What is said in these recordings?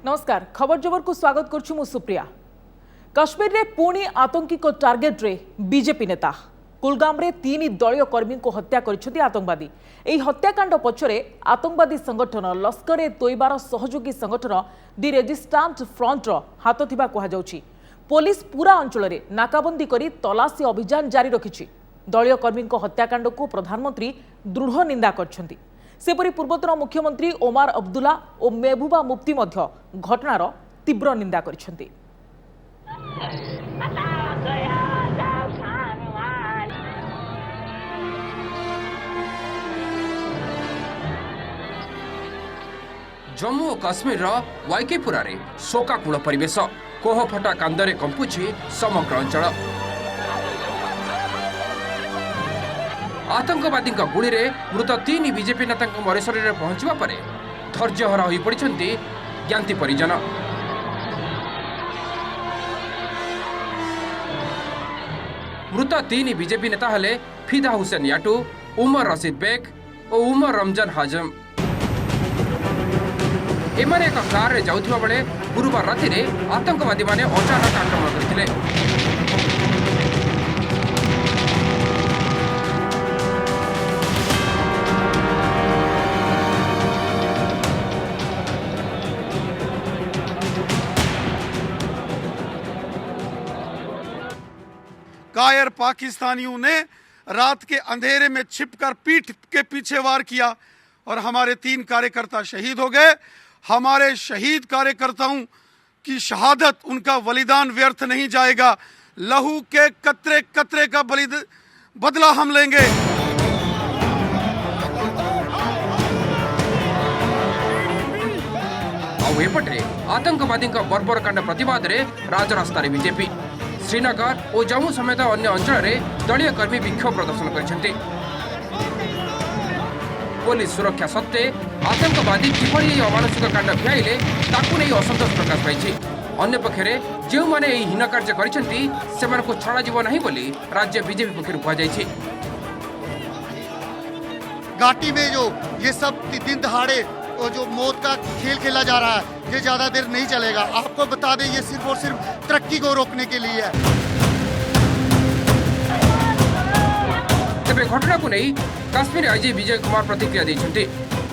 नमस्कार खबर जबर को स्वागत करछु मु सुप्रिया। कश्मीर रे पुणी आतंकी को टार्गेट रे बीजेपी नेता कुलगाम रे 3 दलीय कर्मी को हत्या करिसेंती आतंकवादी। एही हत्याकांड पछरे आतंकवादी संगठन लश्कर ए तोयबार सहयोगी संगठन दि रेजिस्टेंट फ्रंट रो हाथ थिबा कहा जाउछि। पुलिस पूरा अंचल रे नाकाबंदी करी तलाशी अभियान जारी रखिछि। दलीय कर्मी को हत्याकांड को प्रधानमंत्री दृढ़ निंदा करछंती। सेपरी पूर्वतन मुख्यमंत्री ओमार अब्दुल्ला और महबूबा मुफ्ती मध्य घटनार तीव्र निंदा करछंती। जम्मू और काश्मीर वाईकेपुरा रे शोकाकूल परिवेश कोहफटा कांदरे कंपुछि समग्र अंचल। आतंकवादी गुड़ी रे मृत 3 बीजेपी नेता मरेशरी पहुंचवा पर धैर्यहरा हो पड़ती ज्ञाति परिजन। मृत 3 बीजेपी नेता हेले फिदा हुसैन याटू, उमर रशीद बेग और उमर रमजान हाजम। एमाने एक कार रे जाउथिबा बेले गुरुवार राति रे आतंकवादी माने अचानक आक्रमण करथिले। कायर पाकिस्तानियों ने रात के अंधेरे में छिपकर पीठ के पीछे वार किया और हमारे 3 कार्यकर्ता शहीद हो गए। हमारे शहीद कार्यकर्ताओं की शहादत, उनका बलिदान व्यर्थ नहीं जाएगा। लहू के कतरे कतरे का बदला हम लेंगे। एपटे आतंकवादी बर्बर कांड प्रतिवाद रे राजरास्ता रे बीजेपी श्रीनगर और जम्मू समेत अन्य अंचल में दलीय कर्मी विक्षोभ प्रदर्शन करछन्ति। पुलिस सुरक्षा सत्ते आतंकवादी किभली अमानुषिक कांड भियाइले ताकू नहीं असंतोष प्रकाश पाइछि। अन्य पक्षरे जो माने एही हीन कार्य करिसेंति सेमानकु छड़ा जीव नहीं बोली राज्य बीजेपी पक्षरु कहा जाइछि। घाटी में जो ये सब दिन दहाड़े जो मौत का खेल खेला जा रहा है, ये ज्यादा देर नहीं चलेगा। आपको बता दें, ये सिर्फ और सिर्फ तरक्की को रोकने के लिए है। तेबे घटना को नहीं काश्मीर आईजी विजय कुमार प्रतिक्रिया देइछन्ति।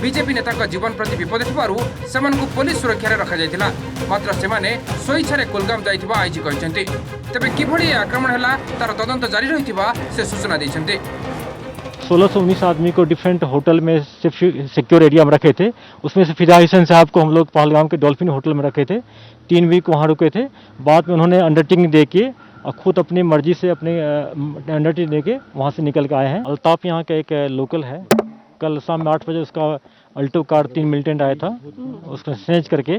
बीजेपी नेता का जीवन प्रति विपद थिबारु सेमानकु पुलिस सुरक्षा रे रखा जायतिला, मात्र सेमाने स्वेच्छा रे कुलगाम जायतिबा आईजी कहिसन्ति। तेबे किभली आक्रमण हला तार तदंत जारी रहितिबा से सूचना देइछन्ति। 1619 आदमी को डिफरेंट होटल में सिक्योर एरिया में रखे थे। उसमें से फिदा हुसैन साहब को हम लोग पहलगाम के डॉल्फिन होटल में रखे थे। 3 वीक वहाँ रुके थे। बाद में उन्होंने अंडरटेकिंग दे के और खुद अपनी मर्जी से अपने अंडरटेकिंग दे के वहाँ से निकल के आए हैं। अल्ताफ यहाँ का एक लोकल है। कल शाम में 8 बजे उसका अल्टो कार 3 मिलिटेंट आया था, उसको स्नेच करके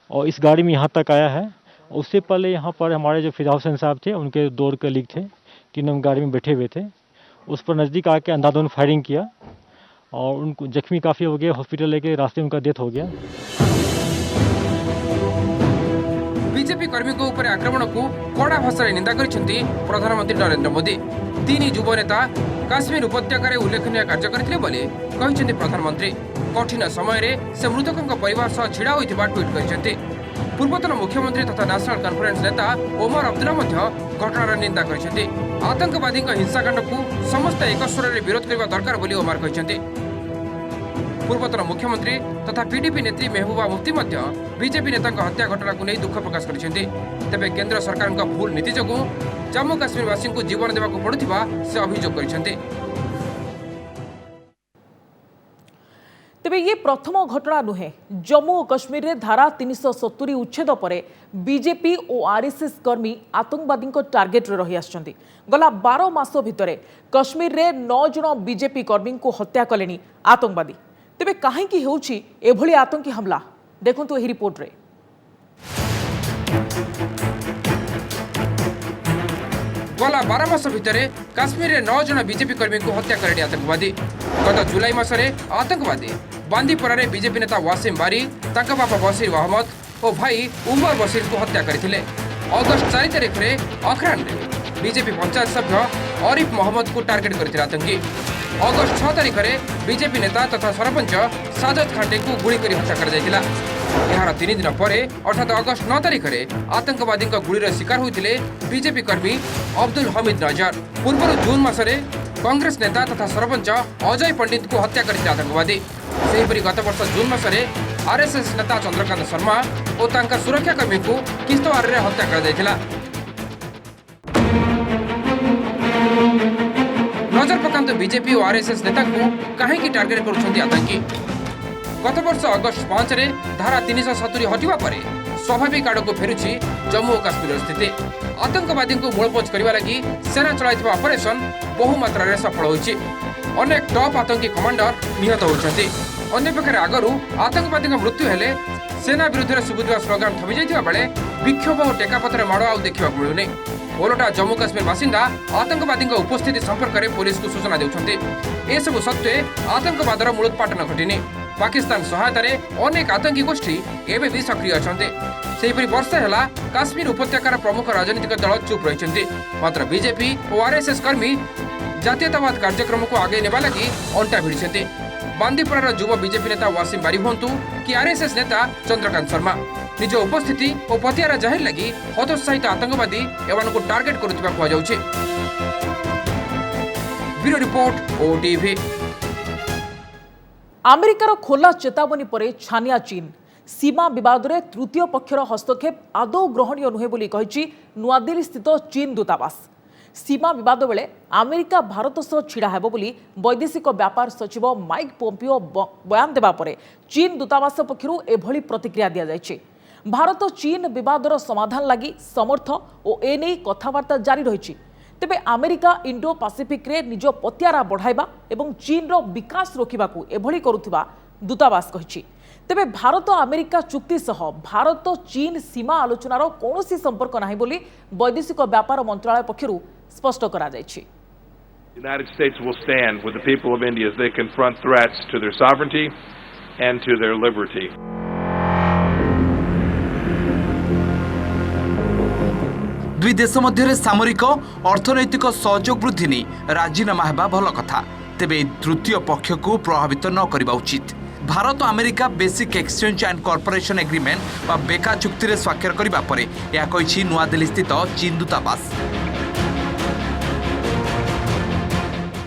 और इस गाड़ी में यहाँ तक आया है। उससे पहले यहाँ पर हमारे जो फिदा हुसैन साहब थे, उनके 2 कलीग थे, तीनों गाड़ी में बैठे हुए थे। उस पर नज़दीक आके अंधाधुंध फायरिंग किया और उनको जख्मी काफ़ी हो गए। हॉस्पिटल लेके रास्ते में उनका डेथ हो गया। बीजेपी कर्मी को ऊपर आक्रमण को कड़ा भाषा में निंदा करिसेंति प्रधानमंत्री नरेंद्र मोदी। 3 युव नेता काश्मीर उपत्यकार उल्लेखनीय कार्य करथिले बोली कहिसेंति प्रधानमंत्री। कठिन समय रे से मृतकों परिवार सह छिड़ा होइथिबा ट्वीट करिसेंति। पूर्वतन मुख्यमंत्री तथा नेशनल कॉन्फ्रेंस नेता ओमर अब्दुल्ला मध्य घटनार निंदा करिसेंति। आतंकवादी हिंसाकांड को समस्त एक स्वर में विरोध करने दरकार बोली ओमर कहिसेंति। पूर्वतन मुख्यमंत्री तथा पीडीपी नेत्री महबूबा मुफ्ती मध्य बीजेपी नेता हत्या घटना को नहीं दुख प्रकाश करिसेंति। तेबे केंद्र सरकार भूल नीति जोगु जम्मू काश्मीरवासी को जीवन देवाक पड़ुथिबा से अभियोग करिसेंति। तेबे ये प्रथम घटना नुहे। जम्मू और कश्मीर रे धारा 370 उच्छेद पर बीजेपी और आरएसएस कर्मी आतंकवादी टार्गेट रे रही आछंती। गला 12 मास भितर कश्मीर रे 9 जन बीजेपी कर्मी को हत्या कलेनी आतंकवादी। तेबे काहेकि हेउछि एभली आतंकी हमला, देखंतु एही रिपोर्ट रे। गला 12 मास भितर काश्मीर में 9 जन बीजेपी कर्मी को हत्या करे आतंकवादी। गत जुलाई मासरे आतंकवादी बांदीपुरा बीजेपी नेता वासिम बारी, ताका बापा बशीर अहमद और भाई उमर बशीर को हत्या करथिले। अगस्त 4 तारिख में अखरान बीजेपी पंचायत सभ्य आरिफ मोहम्मद को टार्गेट करथिले आतंकी। अगस्ट 6 तारिख में बीजेपी नेता तथा सरपंच साजद खांटे को गुली कर हत्या कर यार 3 दिन पर अर्थात अगस्ट 9 तारिख में आतंकवादी गुलीर शिकार होते बीजेपी कर्मी अब्दुल हमीद नजर। पूर्व जून मासरे कांग्रेस नेता तथा सरपंच अजय पंडित को हत्या करते आतंकवादी। सेहीपरि गत वर्ष जून मासरे आरएसएस नेता चंद्रकांत शर्मा और तांका सुरक्षाकर्मी को किश्तवाड़ में हत्या कर नजर पकांतु बीजेपी और आरएसएस नेता को कहीं टार्गेट करुछंती आतंकी। गत वर्ष अगस्ट 5 रे धारा 370 हटिवा पर स्वाभाविक आड़ को फेरुछि जम्मू और काश्मीर स्थिति। आतंकवादी को मूलपोच करने लगी सेना चलाइथिबा ऑपरेशन बहु मात्रा रे सफल होइछि। अनेक टॉप आतंकी कमांडर निहत होइछंती। अन्य पक्षरे आगरू आतंकवादी मृत्यु हेले सेना विरुद्ध में सुबुवा स्लोगान थमी जाइथिबा बेले विक्षोभ और टेकापथर माड़ आउ देखा मिलुनी। ओलटा जम्मू काश्मीर बासिंदा आतंकवादी उपस्थिति संपर्क में पुलिस को सूचना देउछंती। एसबु सत्वे आतंकवादर मूलोत्पाटन घटिनी। पाकिस्तान सहायतार अनेक आतंकी गोष्ठी एवं भी सक्रिय अछंती। सेहीपरि वर्षे हेला काश्मीर उपत्यकार प्रमुख राजनीतिक दल चुप रहिछंती। मात्र बीजेपी और आरएसएस कर्मी जातीयतावाद कार्यक्रम को आगे नेबा लगी अंटा भिड़िछंती। बांदीपुरार युव बीजेपी नेता वासिम बारी हुंतु कि आरएसएस नेता चंद्रकांत शर्मा निज उपस्थिति और पतियारा जाहिर लगी हतोत्साहित आतंकवादी एवं को टार्गेट करुथिबा कुहा जाउछि। Bureau report OTV. अमेरिकार खोला चेतावनी पर छानिया चीन सीमा विवाद में तृतीय पक्षर हस्तक्षेप आदौ ग्रहणीय नुहे बोली कहिछि नुआदिल्ली स्थित चीन दूतावास। सीमा विवाद बेले अमेरिका भारत सह छिड़ा हेबो बोली वैदेशिक व्यापार सचिव माइक पोम्पियो बयान देबा परे चीन दूतावास पक्षरु एभली प्रतिक्रिया दिया जायछि। भारत चीन विवादर समाधान लगी समर्थ और एने कथबार्ता जारी रही। तेबे अमेरिका इंडो पैसिफिक रे निज पतियारा बढ़ाइबा एवं चीन रो विकास रोकिबा को एभली करुथिबा दूतावास कहिछि। तेबे भारत अमेरिका चुक्ति सह भारत चीन सीमा आलोचनार कौनसी संपर्क नाही बोली वैदेशिक व्यापार मंत्रालय पक्षरु स्पष्ट करा जायछि। The United States will stand with the people of India as they confront threats to their sovereignty and to their liberty. दुई देश मध्य सामरिक अर्थनैतिक सहयोग वृद्धि नहीं राजीनामा हेबा भल कथा। तेबे तृतीय पक्ष को प्रभावित न करबा उचित। Bharat America basic exchange and corporation agreement बा बेका चुक्ति रे स्वाक्षर करबा परे या कहिछि नुआदिल्ली स्थित चीन दूतावास।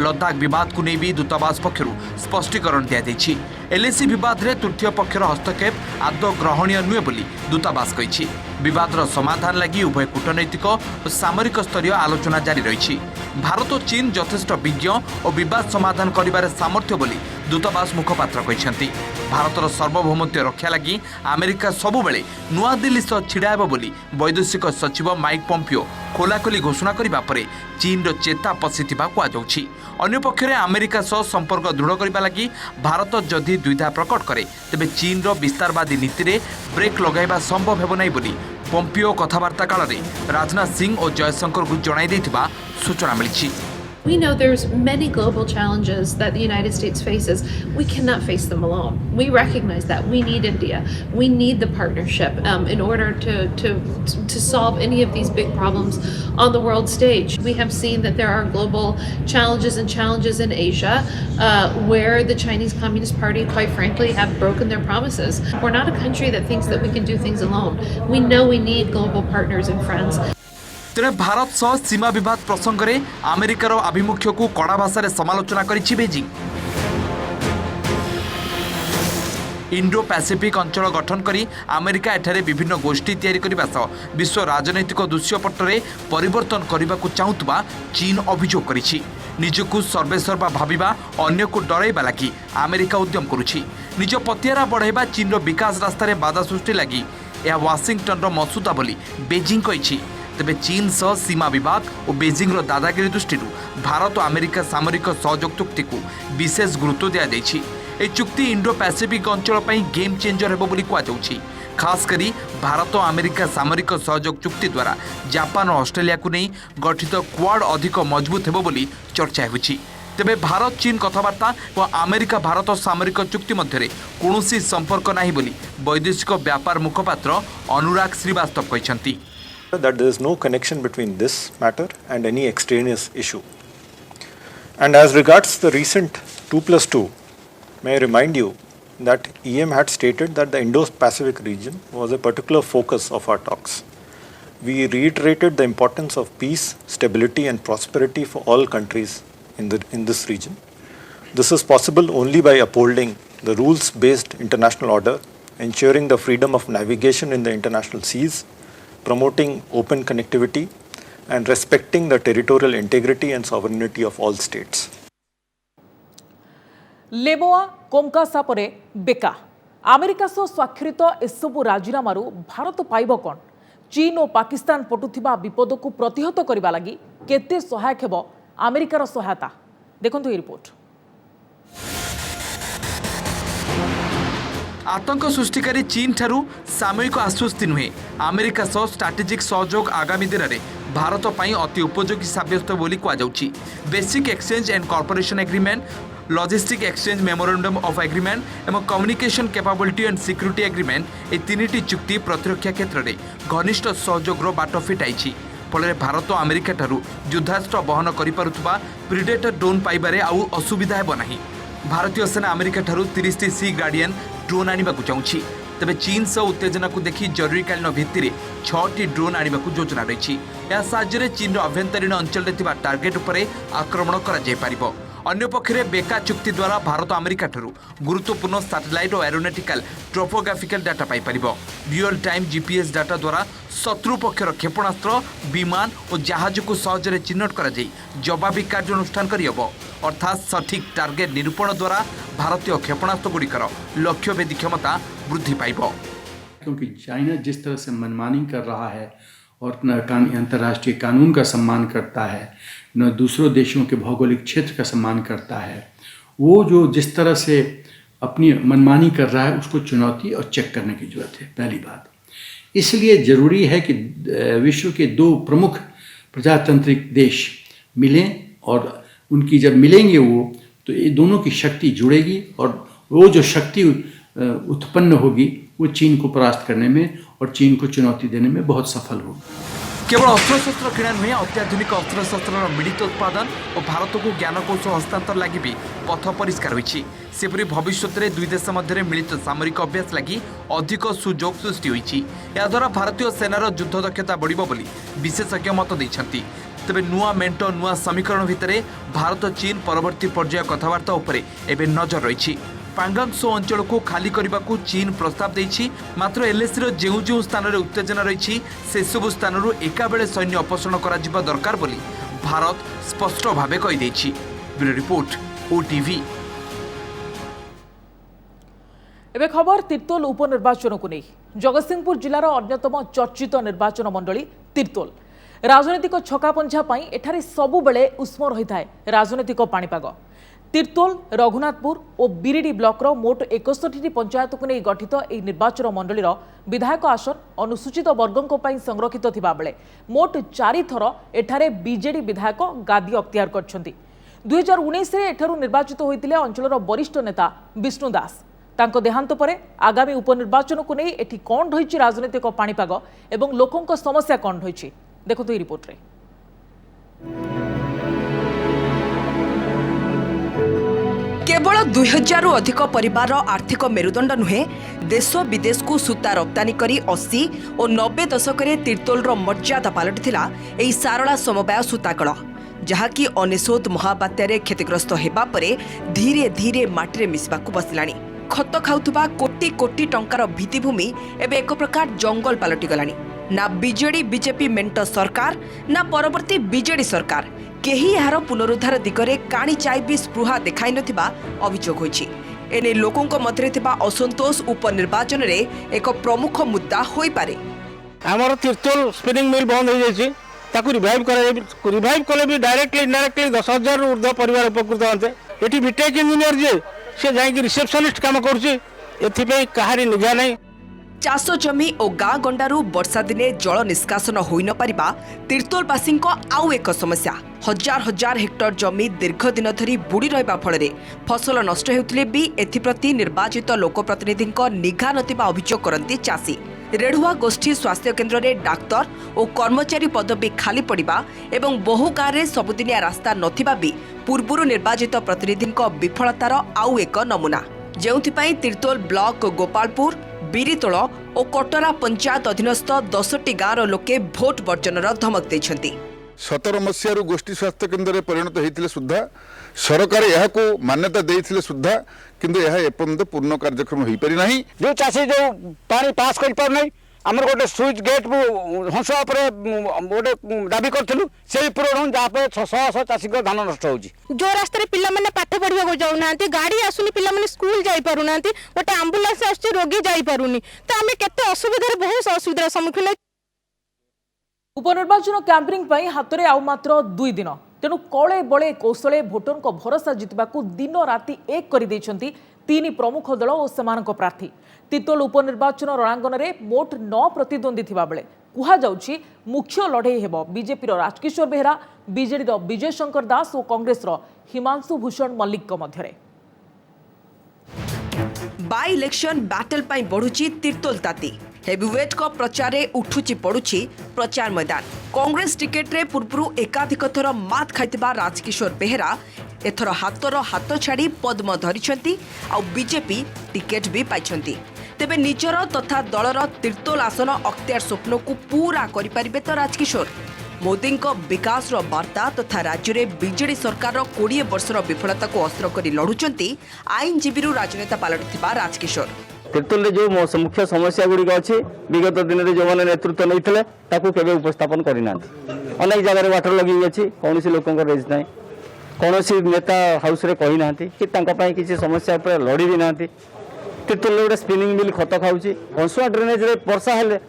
लद्दाख विवाद को नहीं भी दूतावास पक्षरु स्पष्टीकरण दिया जायछि। एलएसी विवाद रे तृतीय पक्षर हस्तक्षेप आदौ ग्रहणीय नुहे बोली दूतावास कहिछि। विवादर समाधान लगी उभय कूटनैतिक और सामरिक स्तरीय आलोचना जारी रही। भारत और चीन यथेष्ट विज्ञ और विवाद समाधान करिबारे सामर्थ्य बोली दूतावास मुखपात्र कहिसेंती। भारतर सार्वभौमत्व रक्षा लगी अमेरिका सबुबेले नुआदिल्ली सह छिड़ा हेबो बोली वैदेशिक सचिव माइक पोम्पियो खोलाखोली घोषणा करिबा परे चीन रो चेता पसिथिबा कुआ जाउछि। अन्य पक्षरे अमेरिका सह संपर्क दृढ़ करिबा लगी भारत जदि द्विधा प्रकट करे तेबे चीन रो विस्तारवादी नीति रे ब्रेक लगाइबा संभव हेबो नै बोली पोम्पियो कथबार्ता काल रे राजनाथ सिंह और जयशंकर को जणाई दैथिबा सूचना मिलिछि। We know there's many global challenges that the United States faces. We cannot face them alone. We recognize that. We need India. We need the partnership in order to solve any of these big problems on the world stage. We have seen that there are global challenges in Asia where the Chinese Communist Party, quite frankly, have broken their promises. We're not a country that thinks that we can do things alone. We know we need global partners and friends. तेरे भारत सह सीमा विवाद प्रसंग में अमेरिकार आभिमुख्य को कड़ा भाषा समालोचना करिछि बेजिंग। इंडो पैसिफिक अंचल गठन करी अमेरिका एठारे विभिन्न गोष्ठी तैयारी करबा सह विश्व राजनैतिक दृश्यपट में परिवर्तन करने को चाहूबा चीन अभियोग करिछि। निजकू सर्वेसर्वा भाविबा अन्य को डराइबा लगी अमेरिका उद्यम करुछि। निज पतियारा बढ़ाइबा चीन विकास रास्तार बाधा सृष्टि लगी यह वाशिंगटन मसुदा बोली बेजिंग कहिछि। तेबे चीन सह सीमा विवाद और बेजिंग दादागिरी दृष्टि भारत और अमेरिका सामरिक सहयोग चुक्ति को विशेष गुरुत्व दिया जायछि। ए चुक्ति इंडो पैसिफिक अंचल पई गेम चेंजर हेबो बोली कुआ जाउछि। खास करी भारत और अमेरिका सामरिक सहयोग चुक्ति द्वारा जापान और ऑस्ट्रेलिया को नहीं गठित क्वाड अधिक मजबूत हेबो बोली चर्चा होछि। तेबे भारत चीन कथबार्ता और अमेरिका भारत सामरिक चुक्ति मध्य कौनसी संपर्क नाही बोली वैदेशिक व्यापार मुखपात्र अनुराग Srivastava कहछंती। That there is no connection between this matter and any extraneous issue. And as regards the recent 2+2, may I remind you that EM had stated that the Indo-Pacific region was a particular focus of our talks. We reiterated the importance of peace, stability and prosperity for all countries in this region. This is possible only by upholding the rules-based international order, ensuring the freedom of navigation in the international seas, promoting open connectivity, and respecting the territorial integrity and sovereignty of all states. LEMOA COMCASA परे BECA America सह स्वाक्षरित एसबू राजीनामारू भारत पाइब कौन चीन और पाकिस्तान पटुथिबा विपद को प्रतिहत करबा लागि केते सहायक हेबो अमेरिकार सहायता देखंतु ए रिपोर्ट। आतंक सृष्टिकारी चीन ठारू सामयिक आश्वस्ति नुहे अमेरिका सह स्ट्राटेजिक सहयोग आगामी दिन में भारत पर अति उपयोगी सब्यस्त बोली कहुछि। Basic exchange and corporation agreement, logistic exchange memorandum of agreement एवं communication capability and security agreement ए तीनिटी चुक्ति प्रतिरक्षा क्षेत्र में घनिष्ठ सहयोगर बाट फिटाई फल भारत और अमेरिका ठारू युद्धास्त्र बहन करिपारुथबा प्रिडेटर ड्रोन पाइबारे आउ असुविधा हेब नाही। भारतीय सेना अमेरिका ठारू 30 सी गार्डियन ड्रोन आने को चाहूँगी। तेबे चीन सह उत्तेजना को देखी जरूरीकालीन भित्ति 6टी ड्रोन आने को योजना रही। यह साहाय्य चीन आभ्यंतरीण अंचल में टार्गेट उपरे आक्रमण कर अन्य पक्षरे बेका चुक्ति द्वारा भारत अमेरिका ठारू गुरुत्वपूर्ण सैटेलाइट और एरोनॉटिकल ट्रोपोग्राफिकल डाटा पाई परिबो। रियल टाइम जीपीएस डाटा द्वारा शत्रु पक्षर क्षेपणास्त्र, विमान और जहाज को सहजरे चिन्हट कर जवाबी कार्यानुष्ठान करहब। अर्थात सठिक टार्गेट निरूपण द्वारा भारतीय क्षेपणास्त्र गुड़िकर लक्ष्यभेदी क्षमता वृद्धि पाइब। क्योंकि चाइना जिस तरह से मनमानी कर रहा है और न अंतर्राष्ट्रीय कानून का सम्मान करता है, न दूसरों देशों के भौगोलिक क्षेत्र का सम्मान करता है, वो जो जिस तरह से अपनी मनमानी कर रहा है उसको चुनौती और चेक करने की जरूरत है, पहली बात। इसलिए ज़रूरी है कि विश्व के 2 प्रमुख प्रजातांत्रिक देश मिलें और उनकी जब मिलेंगे वो तो ये दोनों की शक्ति जुड़ेगी और वो जो शक्ति उत्पन्न होगी वो चीन को परास्त करने में और चीन को चुनौती देने में बहुत सफल होगी। केवल अस्त्रशस्त्र किणा नुहे अत्याधुनिक अस्त्रशस्त्र मिलित उत्पादन और भारत को ज्ञानकौशल हस्तांतर लगी भी पथ परिष्कार होइछि। सेपरि भविष्य में 2 देश मध्य मिलित सामरिक अभ्यास लगी अधिक सुजोग सृष्टि होइछि। या द्वारा भारतीय सेनार युद्ध दक्षता बढ़िबो बोली विशेषज्ञ मत दैछन्ति। तेबे नुआ मेंट नुआ समीकरण भितर भारत चीन परवर्ती पर्याय कथबार्ता उपरे एबे नजर रही। पांगांगसो अंचल को खाली करने को चीन प्रस्ताव देछि। मात्र एलएसी जो जो स्थान में उत्तेजना रही से सब स्थान एका बेले सैन्य अपसारण करा दरकार बोली भारत स्पष्ट भावे कही। Bureau report OTV. एबे खबर तीर्तोल उपनिर्वाचन को नहीं। जगतसिंहपुर जिलार अन्यतम चर्चित निर्वाचन मंडली तीर्तोल राजनैतिक छकापंछा पाई एठारे सबु बेले उष्म रही थाए राजनैतिक पाणीपाग। तीर्तोल, रघुनाथपुर और बिरिडी ब्लॉकर मोट 61 पंचायत को नहीं गठित यह निर्वाचन मंडलीर विधायक आसन अनुसूचित वर्गों पर संरक्षित थिबा बेले मोट 4 थर एठारे बीजेडी विधायक गादी अख्तियार करछन्ति। 2019 रे एठारु निर्वाचित होइतिले अंचलर वरिष्ठ नेता विष्णु दास। तांको देहांत परे आगामी उपनिर्वाचन को नहीं एठी कोन रहिछि राजनैतिक पाणीपाग एवं लोकंक समस्या कोन रहिछि देखो तो ये रिपोर्ट रे। केवल 2000 अधिक परिवार आर्थिक मेरुदंड नुहे देश विदेश को सूता रप्तानी करी 80 और 90 दशक तीर्तोल मर्यादा पलटिथिला एही सारला समबाय सूताकल जहाँकि अनेशोत महाबात्यारे क्षतिग्रस्त हेबा परे धीरे धीरे माटीरे मिसबाकू बसिलानी। खत खाउथुबा कोटी कोटी टंकार भित्तिभूमि एबे एक प्रकार जंगल पलटि गलानी। ना बीजेडी बीजेपी मेंट सरकार ना परवर्ती बीजेडी सरकार केही यार पुनरुद्धार दिगरे काणी चाय भी स्पृहा देखाई नथिबा अभियोग होइछि। एने लोकों मध्य थिबा असंतोष उपनिर्वाचन रे एक प्रमुख मुद्दा होई पारे। हमर तीर्तोल स्पिनिंग मिल बंद हो जाइछि ताकू रिवाइव कले भी डायरेक्टली इनडायरेक्टली 10,000 ऊर्ध्व परिवार उपकृत होते। एठी बीटेक इंजीनियर जे से जाई रिसेप्शनिस्ट काम करछि एथिपे कहारी निगा नै। चाष जमी और गाँ गंडारू वर्षा दिने जल निष्कासन हो न पारिबा तीर्तोलवासी आउ एक समस्या। हजार हजार हेक्टर जमी दीर्घ दिन धरी बुड़ी रहिबा फଳରେ फसल नष्ट हेउथिले भी एथिप्रति निर्वाचित लोकप्रतिनिधि निघा नथिबा अभियोग करती चाषी। रेढ़ुआ गोष्ठी स्वास्थ्य केन्द्र में डाक्तर और कर्मचारी पदवी खाली पड़ा एवं बहु गाँव सबुदिनिया रास्ता नथिबा भी पूर्व निर्वाचित प्रतिनिधि विफलतार आउ एक नमूना जो तिर्तोल ब्लॉक गोपालपुर बिरितोल और कटरा पंचायत अधीनस्थ 10टी गाँवर लोके भोट वर्जनर धमक देछंती। 17 मसीह गोष्ठी स्वास्थ्य केन्द्र परिणत होते सुधा सरकार यहाँ मान्यता देते सुधा किंतु यह एपर्यंत पूर्ण कार्यक्रम हो पारि ना। जो चाषी जो पानी पास कर पार नहीं आमर गोटे स्विच गेट हंस गोटे दाबी करूँ से पूरण जहाँ शह चाषी धान नष्ट हो जो रास्ते पे पाठ पढ़ा जाऊना गाड़ी आसुनी पे स्कूल जाना गोटे आंबुलांस आस रोगी जापरूनी तो आम के असुविधा बहुत असुविधार सम्मुखीन। उपनिर्वाचन कैंपेनिंग पई हातरे आउ मात्र 2 दिन तेणु कले बले कौशले भोटर को भरोसा जितबाकू दिन राति एक कर देइछंती 3 प्रमुख दल और सेमानक प्रार्थी। तिर्तोल उपनिर्वाचन रणांगन में मोट 9 प्रतिद्वंदी थिबा बेले कुहा जाउछि मुख्य लड़ई हेब बीजेपी राजकिशोर बेहरा, बीजेडी विजय शंकर दास और कांग्रेस हिमांशु भूषण मल्लिक मध्यरे। बाय इलेक्शन बैटल पाई बढ़ुची तिर्तोल ताती हेवीवेट को प्रचार उठुची पड़ुची प्रचार मैदान। कांग्रेस टिकेट रे पूर्व एकाधिक थर मात खाइतिबा राजकिशोर बेहरा एथर हातर हाथ छाड़ी पद्म धरिछंती आ बीजेपी टिकेट भी पाइछंती। तेबे निजर तथा दलर तिर्तोल आसन अख्तियार स्वप्न को पूरा करि परिबे तो राजकिशोर। मोदी विकास वार्ता तथा राज्य में बीजेडी सरकार 20 वर्षर विफलता को अस्त्र कर लड़ुंट आईनजीवी राजनेता पलटिथिबा राजकिशोर। तिर्तोल जो मुख्य समस्या गुड़िक अच्छी विगत दिन में जो मैंने नेतृत्व नहीं केवे उपस्थापन करना अनेक जगह वाटर लगी अच्छी कौन लोक रेज ना कौन नेता हाउस रे कही ना कि किसी समस्या पर लड़ी भी ना। तिर्तोल गोटे स्पिनिंग मिल खत खाऊँ हंसुआ ड्रेनेज रे वर्षा हेले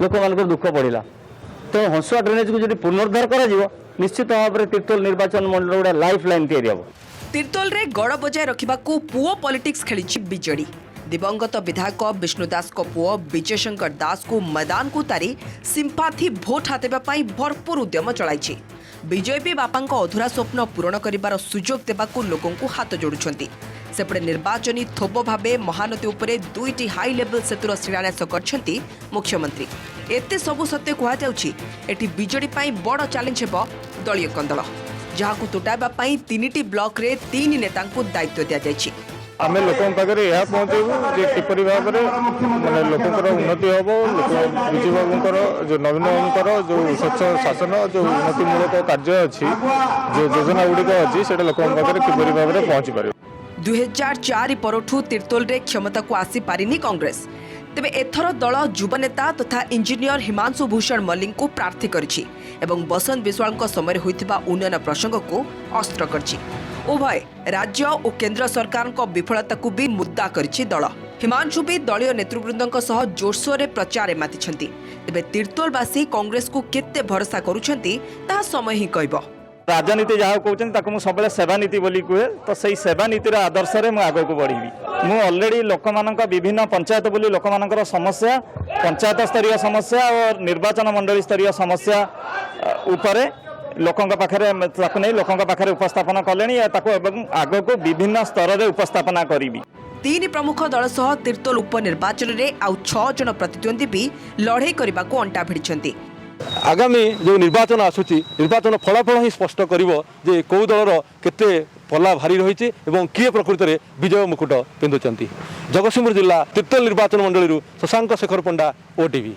लोक मान दुख पड़ा तो हंसुआ ड्रेनेज को जो पुनरुद्धार कर निश्चित भाव में तिर्तोल निर्वाचन मंडल गोटे लाइफ लाइन तैयारी। तिर्तोल रे गड़ बजाय रखा पुओ पॉलिटिक्स खेली बीजेडी। दिवंगत विधायक विष्णुदास को पुओ विजय शंकर दास को मैदान को तारी सिंपाथी भोट हातेबाई भरपूर उद्यम चलाई। बीजेपी बापा अधूरा स्वप्न पूरण कर सुजोग देवाकू लोकों को हाथ जोड़ुंट। सेपटे निर्वाचनी थोप भावे महानदी उपरे 2टी हाई लेवल सेतुर शिलान्यास करछंती मुख्यमंत्री। एते सबु सत्य कहुछि एटी बीजेडी पाई बड़ चैलेंज हेबो दलीय कंदल जहां तुटाइबा पाई 3टी ब्लॉक रे 3 नेता को दायित्व दिया जायछि। आम लोकों पाखे यह पहुँचेबू जे किपरि भाव में लोकंर उन्नति हम विजयबाबूर जो नवीन बाबूर जो स्वच्छ शासन जो उन्नतिमूलक कार्य अच्छी जो योजना गुड़िक अच्छी से लोकों पाखे किपरि भाव में पहुँची पार। 2004 परठू तिर्तोल रे क्षमता को आसी पारिनी कांग्रेस। तेबे एथर दल युवा नेता तथा इंजीनियर हिमांशु भूषण मल्लिक को प्रार्थी करछि एवं बसंत विश्वाल समय होइथिबा उन्नयन प्रसंग को अस्त्र करछि। उभय राज्य और केंद्र सरकार विफलता को भी मुद्दा करछि दल। हिमांशु भी दलीय नेतृवृंद जोरसोर प्रचार मातिछंती। तेबे तिर्तोलवासी कांग्रेस को केते भरोसा करुछंती ता समय ही कहबो। राजनीति जहाँ कहते सब सेवानीति बोली कहे तो सही सेवानीतिर आदर्श में मुझे आगे बढ़ी मु अलरेडी लोक विभिन्न पंचायत बोली लोक समस्या पंचायत स्तरीय समस्या और निर्वाचन मंडली स्तरीय समस्या उपरे लोकों पाखे नहीं लोकों पाखे उपस्थापन कले आग को विभिन्न स्तर में उपस्थापना करी। 3 प्रमुख दल सह तिर्तोल उपनिर्वाचन में आउ 6 जन प्रतिद्वंदी भी लड़ई करने को अंटा भिड़िछंती। आगामी जो निर्वाचन आसूची निर्वाचन फलाफल ही स्पष्ट करिवो जे कौ दलर केते पल्ला भारी रही और किए प्रकृत में विजय मुकुट पिंधुंट। जगतसिंहपुर जिला तिर्तोल निर्वाचन मंडली शशांक शेखर पंडा, ओटीवी।